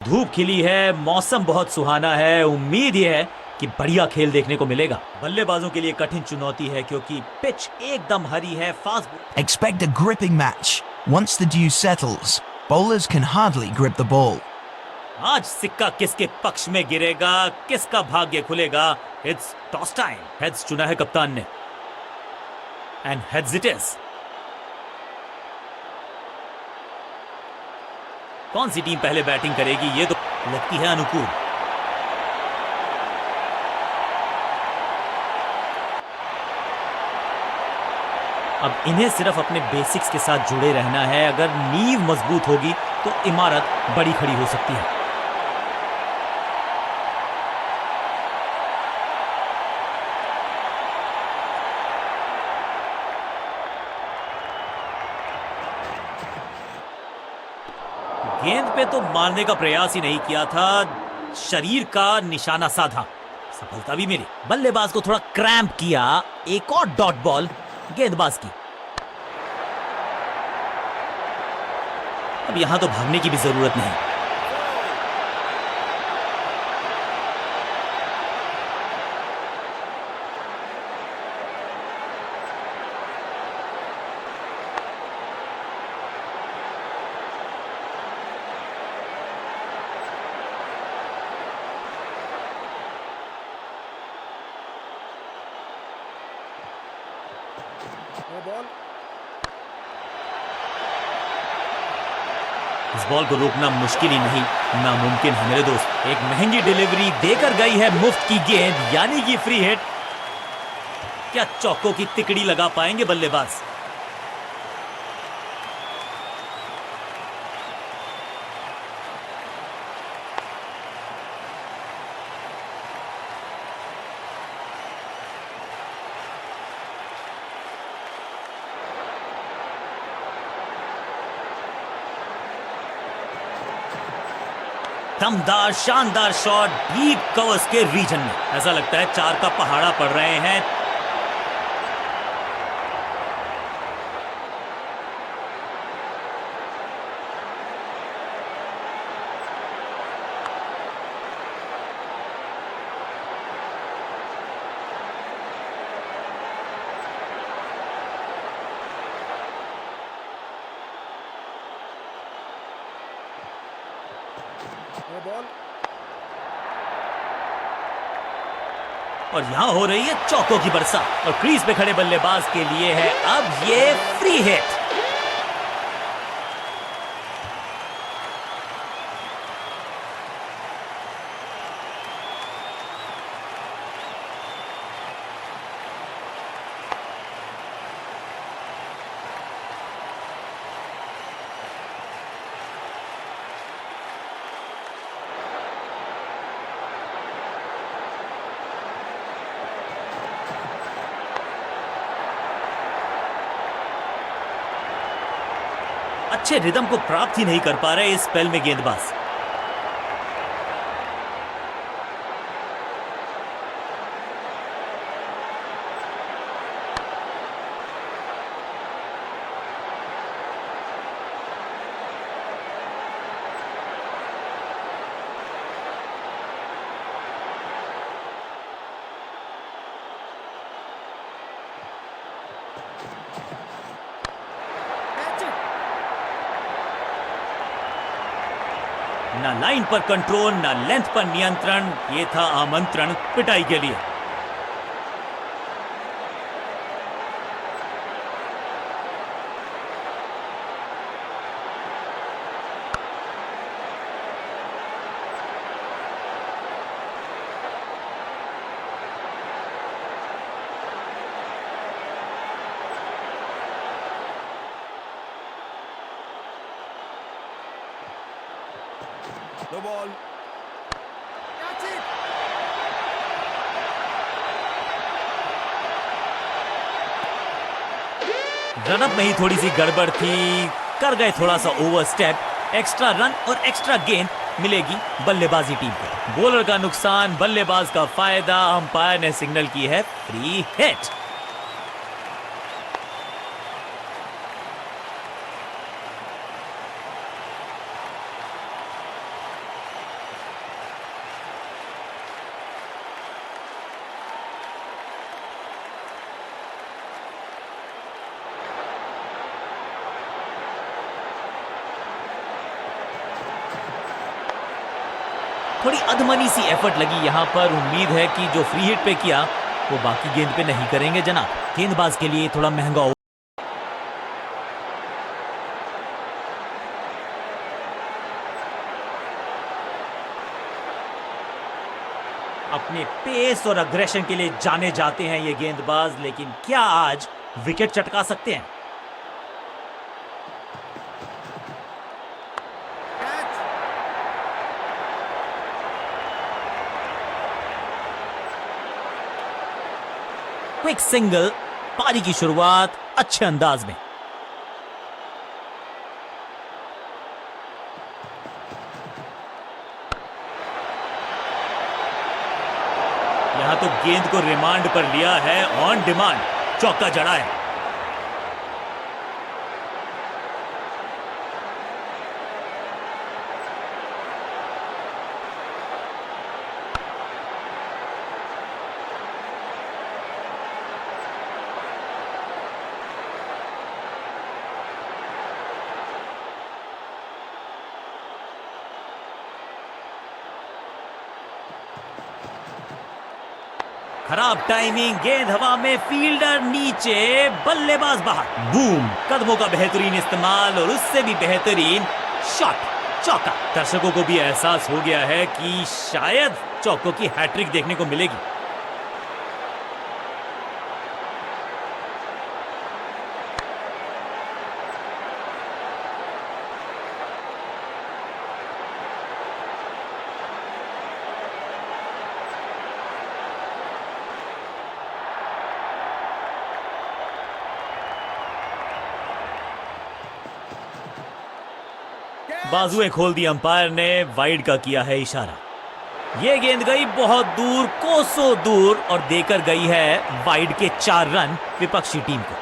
धूप खिली है, मौसम बहुत सुहाना है। उम्मीद यह है कि बढ़िया खेल देखने को मिलेगा। बल्लेबाजों के लिए कठिन चुनौती है क्योंकि पिच एकदम हरी है। Fast Expect a gripping match. Once the dew settles, bowlers can hardly grip the ball. आज सिक्का किसके पक्ष में गिरेगा, किसका भाग्य खुलेगा। It's toss time. हेड्स चुना है कप्तान ने एंड हेड्स इट इज। कौन सी टीम पहले बैटिंग करेगी ये तो लगती है अनुकूल। अब इन्हें सिर्फ अपने बेसिक्स के साथ जुड़े रहना है। अगर नींव मजबूत होगी तो इमारत बड़ी खड़ी हो सकती है। गेंद पे तो मारने का प्रयास ही नहीं किया था, शरीर का निशाना साधा। सफलता भी मिली। बल्लेबाज को थोड़ा क्रैम्प किया। एक और डॉट बॉल गेंदबाज की। अब यहां तो भागने की भी जरूरत नहीं। इस बॉल को रोकना मुश्किल ही नहीं, नामुमकिन है मेरे दोस्त। एक महंगी डिलीवरी देकर गई है मुफ्त की गेंद, यानी कि फ्री हिट। क्या चौकों की तिकड़ी लगा पाएंगे बल्लेबाज। दमदार शानदार शॉट डीप कवर्स के रीजन में। ऐसा लगता है चार का पहाड़ा पड़ रहे हैं। और यहां हो रही है चौकों की बरसात और क्रीज पे खड़े बल्लेबाज के लिए है अब ये फ्री हिट। अच्छे रिदम को प्राप्त ही नहीं कर पा रहे इस स्पेल में गेंदबाज। ना लाइन पर कंट्रोल, ना लेंथ पर नियंत्रण। ये था आमंत्रण पिटाई के लिए। No ball. That's it. Run up में ही थोड़ी सी गड़बड़ थी, कर गए थोड़ा सा ओवर स्टेप। एक्स्ट्रा रन और एक्स्ट्रा गेंद मिलेगी बल्लेबाजी टीम को। बॉलर का नुकसान, बल्लेबाज का फायदा। अंपायर ने सिग्नल की है फ्री हिट। थोड़ी अधमनी सी एफर्ट लगी यहां पर। उम्मीद है कि जो फ्री हिट पे किया वो बाकी गेंद पे नहीं करेंगे जनाब। गेंदबाज के लिए थोड़ा महंगा हो। अपने पेस और अग्रेशन के लिए जाने जाते हैं ये गेंदबाज, लेकिन क्या आज विकेट चटका सकते हैं? Catch. क्विक सिंगल, पारी की शुरुआत अच्छे अंदाज में। यहां तो गेंद को रिमांड पर लिया है, ऑन डिमांड चौका जड़ा है। खराब टाइमिंग, गेंद हवा में, फील्डर नीचे, बल्लेबाज बाहर। बूम, कदमों का बेहतरीन इस्तेमाल और उससे भी बेहतरीन शॉट, चौका। दर्शकों को भी एहसास हो गया है कि शायद चौकों की हैट्रिक देखने को मिलेगी। बाजुएं खोल दी अंपायर ने, वाइड का किया है इशारा। ये गेंद गई बहुत दूर, कोसों दूर, और देकर गई है वाइड के 4 रन विपक्षी टीम को।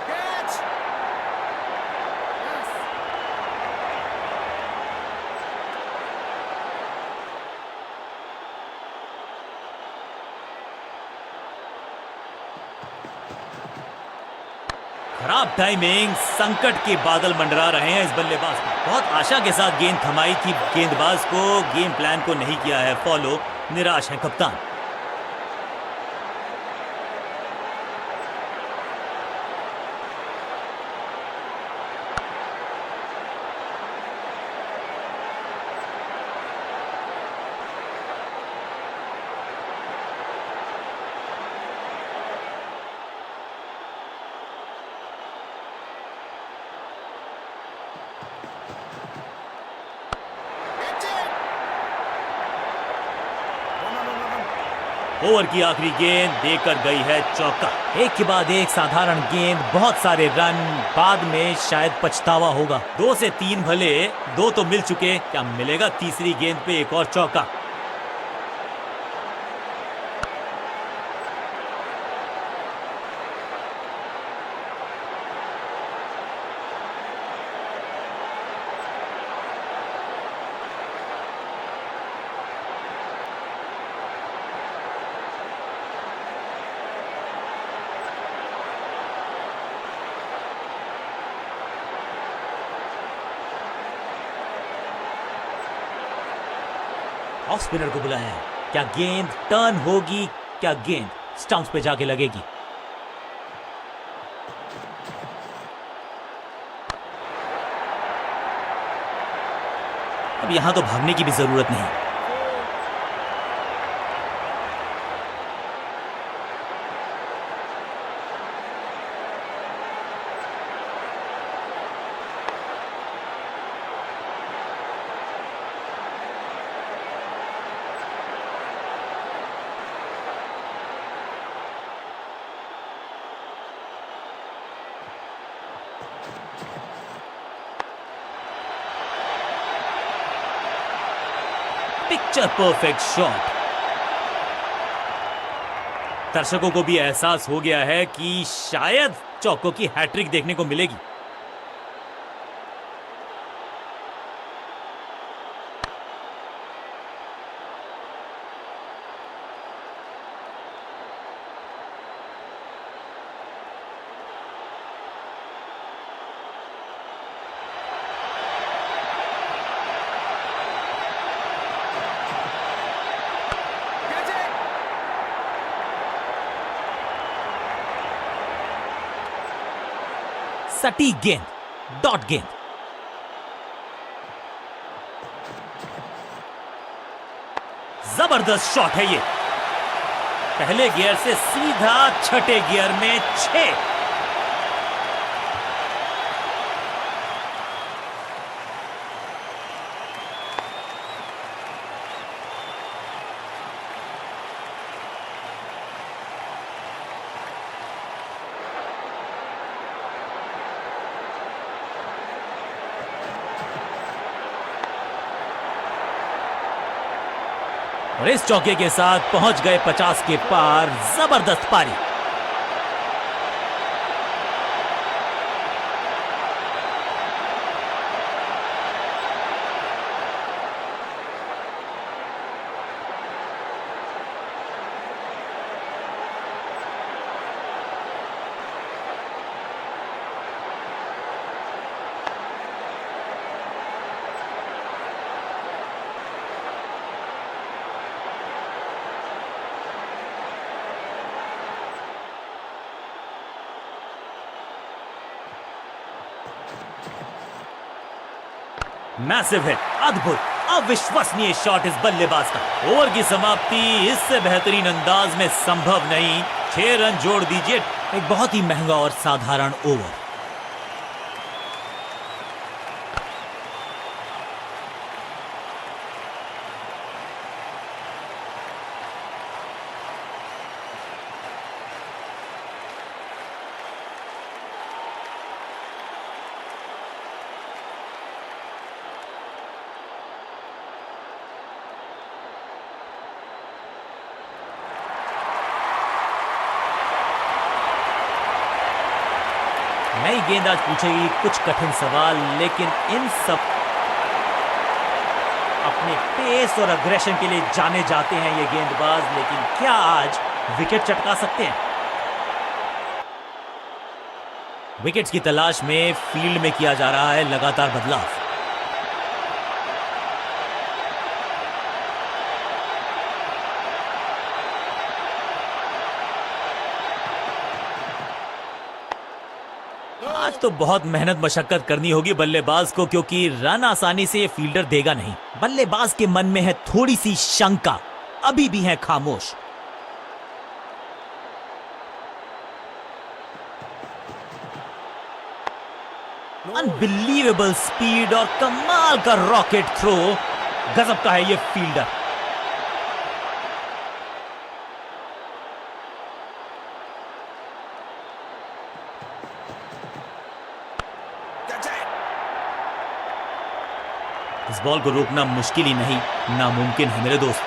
Catch. Yes. खराब टाइमिंग, संकट के बादल मंडरा रहे हैं इस बल्लेबाज को। बहुत आशा के साथ गेंद थमाई थी गेंदबाज को, गेम प्लान को नहीं किया है फॉलो, निराश है कप्तान। Catch it. Run, run, run, run, run. Over की आखिरी गेंद देकर गई है चौका। एक के बाद एक साधारण गेंद, बहुत सारे रन, बाद में शायद पछतावा होगा। 2 से 3 भले, 2 तो मिल चुके, क्या मिलेगा तीसरी गेंद पे एक और चौका? ऑफ स्पिनर को बुलाया है। क्या गेंद टर्न होगी? क्या गेंद स्टंप्स पे जाके लगेगी? अब यहां तो भागने की भी जरूरत नहीं। Picture perfect shot. दर्शकों को भी एहसास हो गया है कि शायद चौकों की हैट्रिक देखने को मिलेगी। सटीक गेंद, डॉट गेंद। जबरदस्त शॉट है ये, पहले गियर से सीधा छठे गियर में 6। और इस चौके के साथ पहुंच गए 50 के पार। जबरदस्त पारी। मैसिव हिट, अद्भुत, अविश्वसनीय शॉट इस बल्लेबाज का। ओवर की समाप्ति इससे बेहतरीन अंदाज में संभव नहीं। 6 रन जोड़ दीजिए। एक बहुत ही महंगा और साधारण ओवर। नई गेंदबाज पूछेगी कुछ कठिन सवाल, लेकिन इन सब अपने पेस और अग्रेशन के लिए जाने जाते हैं ये गेंदबाज। लेकिन क्या आज विकेट चटका सकते हैं? विकेट्स की तलाश में फील्ड में किया जा रहा है लगातार बदलाव। आज तो बहुत मेहनत मशक्कत करनी होगी बल्लेबाज को, क्योंकि रन आसानी से ये फील्डर देगा नहीं। बल्लेबाज के मन में है थोड़ी सी शंका, अभी भी है खामोश। अनबिलीवेबल स्पीड और कमाल का रॉकेट थ्रो। गजब का है ये फील्डर। इस बॉल को रोकना मुश्किल ही नहीं, नामुमकिन है मेरे दोस्त।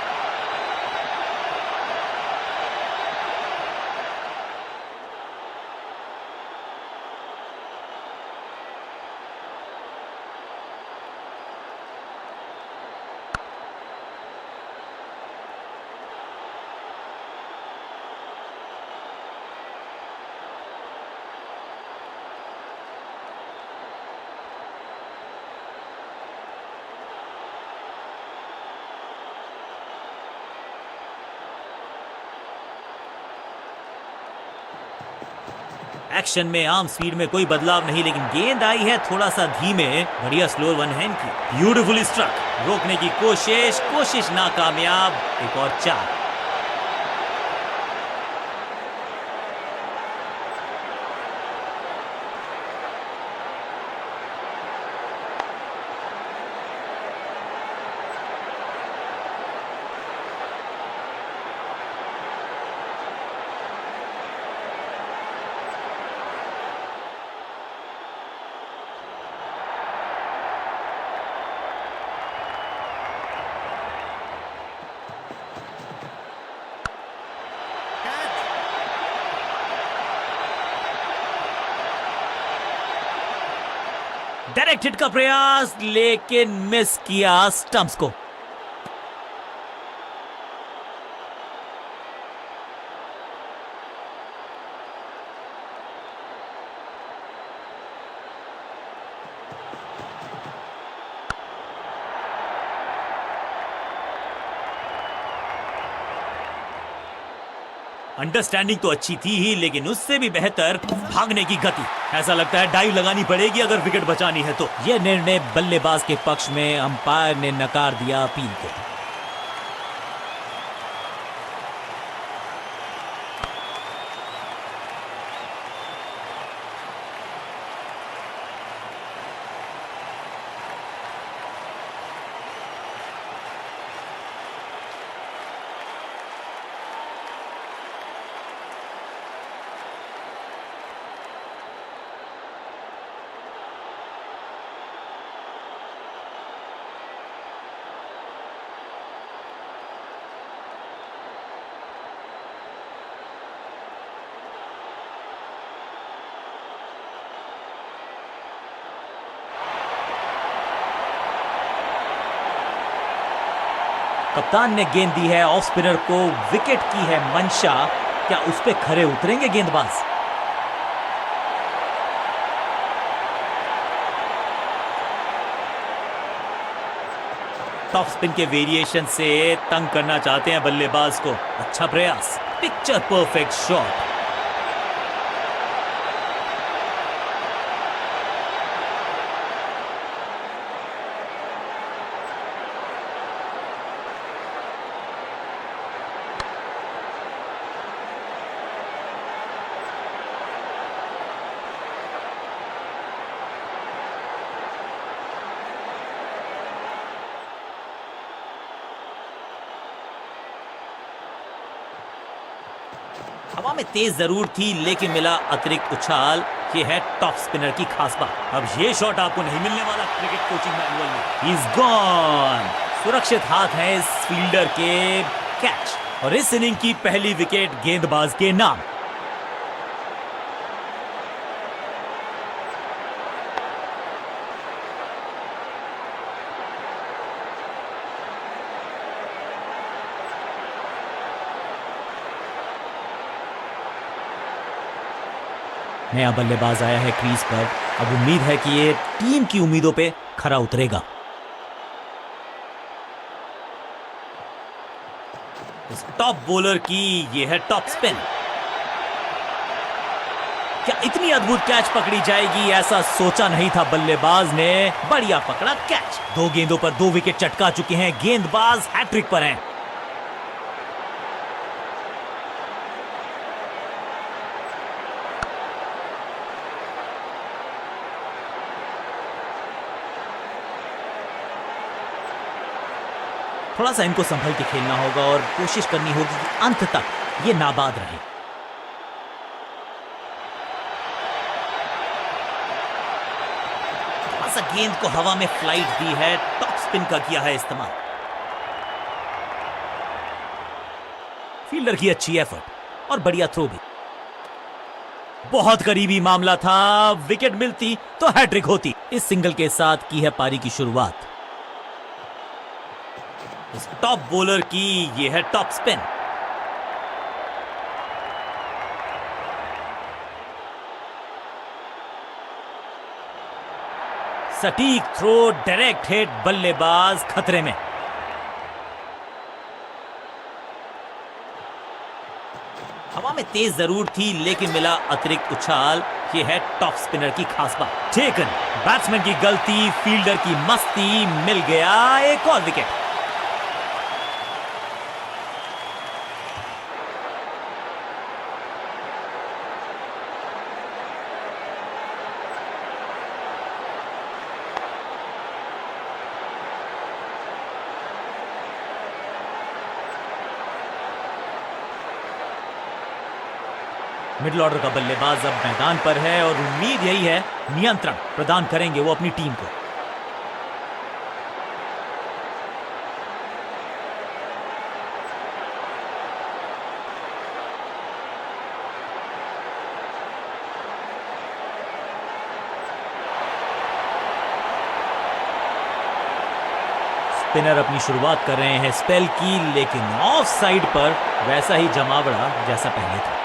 एक्शन में आर्म स्पीड में कोई बदलाव नहीं, लेकिन गेंद आई है थोड़ा सा धीमे। बढ़िया स्लो वन है इनकी। Beautifully struck. रोकने की कोशिश नाकामयाब। एक और 4। डायरेक्ट हिट का प्रयास, लेकिन मिस किया स्टंप्स को। अंडरस्टैंडिंग तो अच्छी थी ही, लेकिन उससे भी बेहतर भागने की गति। ऐसा लगता है डाइव लगानी पड़ेगी अगर विकेट बचानी है तो। यह निर्णय बल्लेबाज के पक्ष में, अंपायर ने नकार दिया अपील को। कप्तान ने गेंद दी है ऑफ स्पिनर को, विकेट की है मंशा। क्या उस पे खरे उतरेंगे गेंदबाज? टॉप स्पिन के वेरिएशन से तंग करना चाहते हैं बल्लेबाज को। अच्छा प्रयास, पिक्चर परफेक्ट शॉट। हवा में तेज जरूर थी, लेकिन मिला अतिरिक्त उछाल। ये है टॉप स्पिनर की खास बात। अब ये शॉट आपको नहीं मिलने वाला क्रिकेट कोचिंग मैनुअल में। He is gone. सुरक्षित हाथ है इस फील्डर के, कैच। और इस इनिंग की पहली विकेट गेंदबाज के नाम। नया बल्लेबाज आया है क्रीज पर। अब उम्मीद है कि ये टीम की उम्मीदों पे खरा उतरेगा। इस टॉप बॉलर की ये है टॉप स्पिन। क्या इतनी अद्भुत कैच पकड़ी जाएगी? ऐसा सोचा नहीं था बल्लेबाज ने। बढ़िया पकड़ा कैच। 2 गेंदों पर 2 विकेट चटका चुके हैं गेंदबाज, हैट्रिक पर हैं। थोड़ा सा इनको संभल के खेलना होगा और कोशिश करनी होगी कि अंत तक ये नाबाद रहे। थोड़ा सा गेंद को हवा में फ्लाइट दी है, टॉप स्पिन का किया है इस्तेमाल। फील्डर की अच्छी एफर्ट और बढ़िया थ्रो भी। बहुत करीबी मामला था, विकेट मिलती तो हैट्रिक होती। इस सिंगल के साथ की है पारी की शुरुआत। इस टॉप बॉलर की ये है टॉप स्पिन। सटीक थ्रो, डायरेक्ट हिट, बल्लेबाज खतरे में। हवा में तेज जरूर थी, लेकिन मिला अतिरिक्त उछाल। ये है टॉप स्पिनर की खास बात। टेकन। बैट्समैन की गलती, फील्डर की मस्ती, मिल गया एक और विकेट। मिडिल ऑर्डर का बल्लेबाज अब मैदान पर है और उम्मीद यही है नियंत्रण प्रदान करेंगे वो अपनी टीम को। स्पिनर अपनी शुरुआत कर रहे हैं स्पेल की, लेकिन ऑफ साइड पर वैसा ही जमावड़ा जैसा पहले था।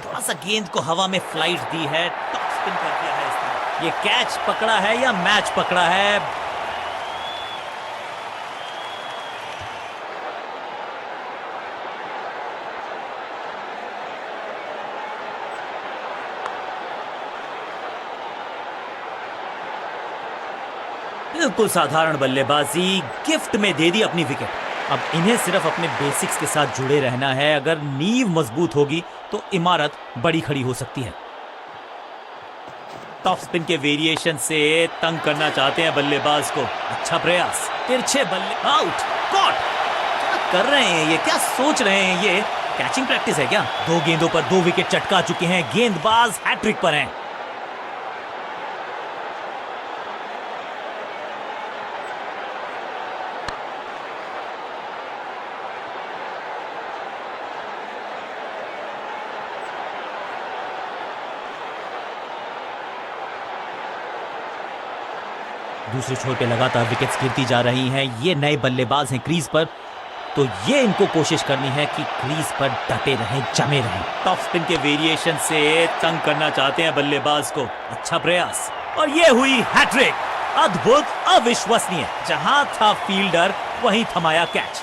थोड़ा सा गेंद को हवा में फ्लाइट दी है, टॉप स्पिन कर दिया है इसने। ये कैच पकड़ा है या मैच पकड़ा है? बिल्कुल साधारण बल्लेबाजी, गिफ्ट में दे दी अपनी विकेट। अब इन्हें सिर्फ अपने बेसिक्स के साथ जुड़े रहना है। अगर नींव मजबूत होगी तो इमारत बड़ी खड़ी हो सकती है। टॉप स्पिन के वेरिएशन से तंग करना चाहते हैं बल्लेबाज को। अच्छा प्रयास, तिरछे बल्ले, आउट, कॉट। क्या कर रहे हैं ये, क्या सोच रहे हैं ये? कैचिंग प्रैक्टिस है क्या? 2 गेंदों पर 2 विकेट चटका चुके हैं। गेंदबाज हैट्रिक पर हैं। दूसरे छोर पे लगातार विकेट्स गिरती जा रही हैं। ये नए बल्लेबाज हैं क्रीज पर, तो ये इनको कोशिश करनी है कि क्रीज पर डटे रहें, जमे रहें। टॉप स्पिन के वेरिएशन से तंग करना चाहते हैं बल्लेबाज को। अच्छा प्रयास, और ये हुई हैट्रिक। अद्भुत, अविश्वसनीय। जहां था फील्डर वहीं थमाया कैच।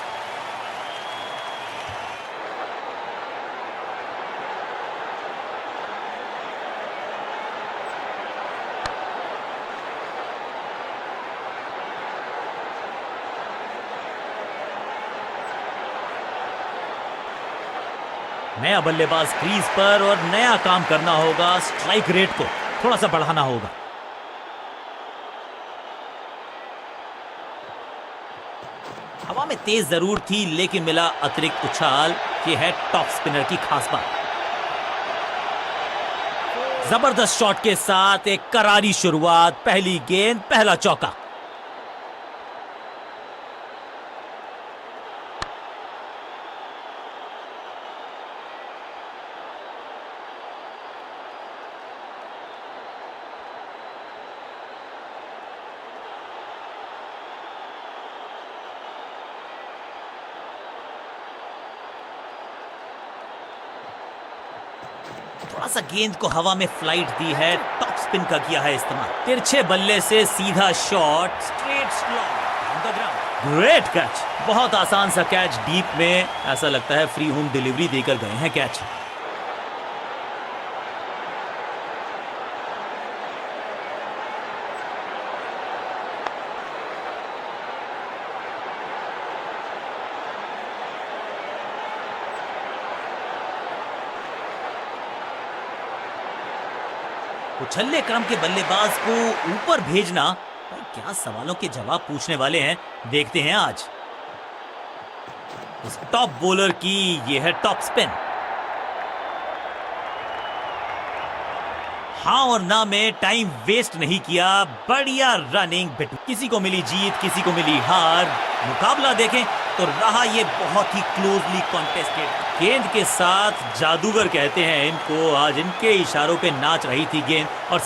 नया बल्लेबाज क्रीज पर और नया काम करना होगा। स्ट्राइक रेट को थोड़ा सा बढ़ाना होगा। हवा में तेज जरूर थी, लेकिन मिला अतिरिक्त उछाल। ये है टॉप स्पिनर की खास बात। जबरदस्त शॉट के साथ एक करारी शुरुआत। पहली गेंद, पहला चौका। थोड़ा सा गेंद को हवा में फ्लाइट दी है। टॉप स्पिन का किया है इस्तेमाल। तिरछे बल्ले से सीधा shot, straight slot on the ground. Great catch. बहुत आसान सा कैच डीप में। ऐसा लगता है फ्री होम डिलीवरी देकर गए हैं कैच। उछल्ले क्रम के बल्लेबाज को ऊपर भेजना। क्या सवालों के जवाब पूछने वाले हैं, देखते हैं आज। इस टॉप बॉलर की ये है टॉप स्पिन। हाँ और ना में टाइम वेस्ट नहीं किया। बढ़िया रनिंग। किसी को मिली जीत, किसी को मिली हार। मुकाबला देखें तो रहा ये बहुत ही क्लोजली कॉन्टेस्टेड। गेंद के साथ जादूगर कहते हैं इनको। आज इनके इशारों पे नाच रही थी गेंद और